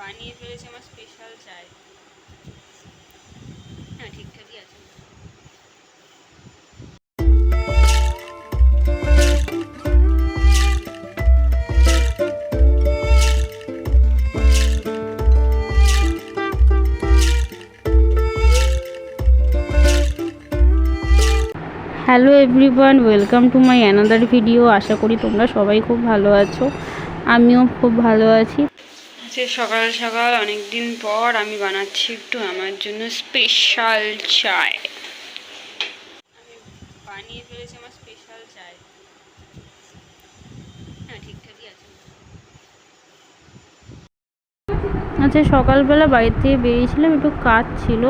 বানিয়ে ফেলেছি আমার স্পেশাল চায়। হ্যাঁ, ঠিকঠাকই আছে। Hello everyone, welcome to my another video. আশা করি তোমরা সবাই খুব ভালো আছো, আমিও খুব ভালো আছি। আজকে সকাল সকাল অনেক দিন পর আমি বানাচ্ছি একটু আমার জন্য স্পেশাল চায়। আমি বানিয়ে ফেলেছি আমার স্পেশাল চায়। হ্যাঁ, ঠিকঠাকই আছে। আচ্ছা, সকালবেলা বাড়ি থেকে বেরিয়েছিলাম, একটু কাজ ছিল।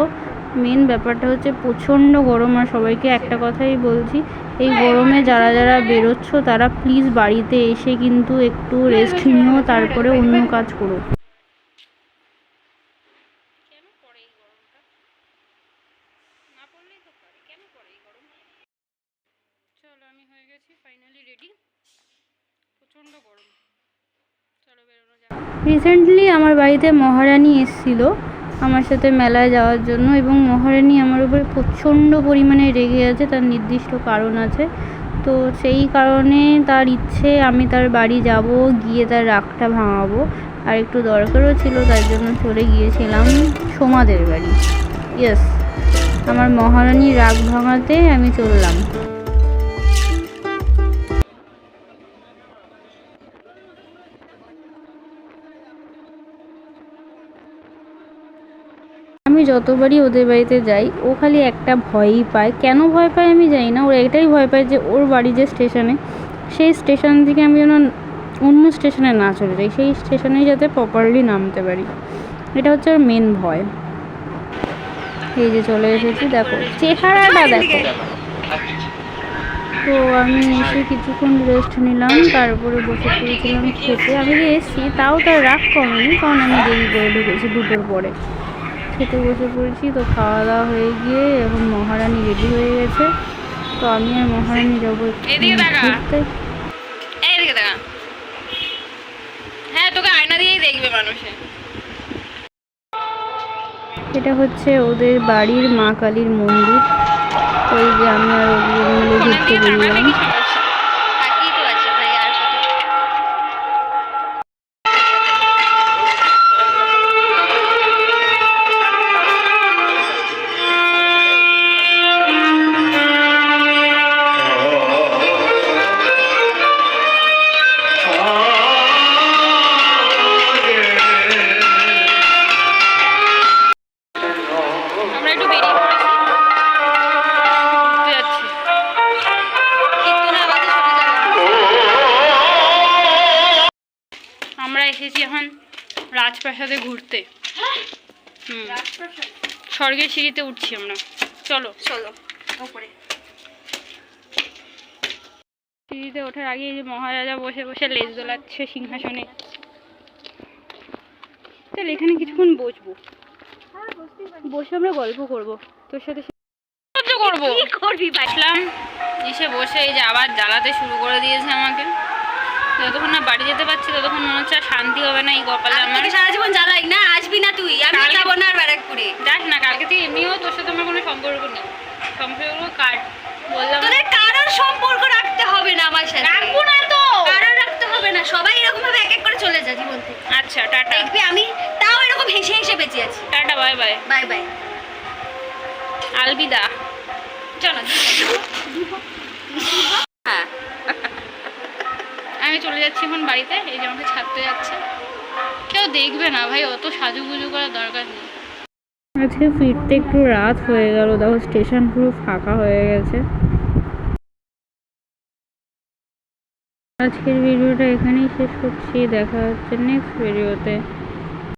মেন ব্যাপারটা হচ্ছে প্রচণ্ড গরম। আর সবাইকে একটা কথাই বলছি, এই গরমে যারা যারা বেরোচ্ছ তারা প্লিজ বাড়িতে এসে কিন্তু একটু রেস্ট নিও, তারপরে অন্য কাজ করো। চলো, আমি হয়ে গেছি ফাইনালি রেডি। প্রচণ্ড গরম, চলো বেরোনো যাক। রিসেন্টলি আমার বাড়িতে মহারানী এসেছিল আমার সাথে মেলায় যাওয়ার জন্য, এবং মহারানী আমার উপরে প্রচণ্ড পরিমাণে রেগে আছে। তার নির্দিষ্ট কারণ আছে, তো সেই কারণে তার ইচ্ছে আমি তার বাড়ি যাব, গিয়ে তার রাগটা ভাঙাবো। আর একটু দরকারও ছিল, তার জন্য চলে গিয়েছিলাম সোমাদের বাড়ি। ইয়েস, আমার মহারানীর রাগ ভাঙাতে আমি চললাম। আমি যতবারই ওদের বাড়িতে যাই ও খালি একটা ভয়ই পায়। কেন ভয় পায় আমি জানি না, ওর এটাই ভয় পায় যে ওর বাড়ি যে স্টেশনে, সেই স্টেশন থেকে আমি যেন অন্য স্টেশনে না চলে যাই, সেই স্টেশনেই যাতে প্রপারলি নামতে পারি। এটা হচ্ছে ওর মেন ভয়। এই যে চলে এসেছি, দেখো চেহারাটা দেখো। তো আমি এসে কিছুক্ষণ রেস্ট নিলাম, তারপরে বসে পড়েছিলাম খেতে। আমি যে এসেছি তাও তার রাগ কমেনি, কারণ আমি দেরি করে ঢুকেছি, 2টোর পরে খেতে বসে পড়েছি। তো খাওয়া দাওয়া হয়ে গিয়ে এখন মহারানী রেডি হয়ে গেছে, তো আমি আর মহারানী যাবো ঘুরতে। হ্যাঁ, তোকে আয়না দিয়েই দেখবে মানুষে। এটা হচ্ছে ওদের বাড়ির মা কালীর মন্দির। ওই যে আমি আর ওগুলো মিলে ঘুরতে বেরিয়েলাম। আমরা এসেছি এখন রাজপ্রাসাদে ঘুরতে। স্বর্গের সিঁড়িতে উঠছি আমরা। চলো চলো উপরে। সিঁড়িতে ওঠার আগে এই যে মহারাজা বসে বসে লেজ দোলাচ্ছে সিংহাসনে। তাহলে এখানে কিছুক্ষণ বসবো, বসে আমরা গল্প করবো তোর সাথে। করবো কি করবি? বাসলাম এসে বসে এই যে আবার জ্বালাতে শুরু করে দিয়েছে আমাকে। যতক্ষণ না বাড়ি যেতে পারছি ততক্ষণ মনে হচ্ছে শান্তি হবে না এই কপালে। আমার সারা জীবন জ্বালাই না, আসবি না তুই, আমি যাবো না আর ব্যারাকপুরে। যাস না, কালকে থেকে এমনিও তোর সাথে আমার কোনো সম্পর্ক নেই। সম্পর্ক কাট বললাম, তোদের কারোর সম্পর্ক রাখতে হবে না আমার সাথে। রাখবো না তো, কারোর রাখতে হবে না, সবাই এরকম ভাবে এক এক করে চলে যা জীবন থেকে। আচ্ছা টাটা। দেখবি আমি তাও এরকম হেসে হেসে বেঁচে আছি। Tata, bye bye. Bye bye, আলবিদা। চলো হ্যাঁ, আমি চলে যাচ্ছি এখন বাড়িতে। এই যে আমাকে ছাড়তে যাচ্ছে, কেউ দেখবে না ভাই, অত সাজুগুজু করার দরকার নেই। আজকে ফিরতে একটু রাত হয়ে গেল, দেখো স্টেশন পুরো ফাঁকা হয়ে গেছে। আজকের ভিডিওটা এখানেই শেষ করছি, দেখা হচ্ছে নেক্সট ভিডিওতে।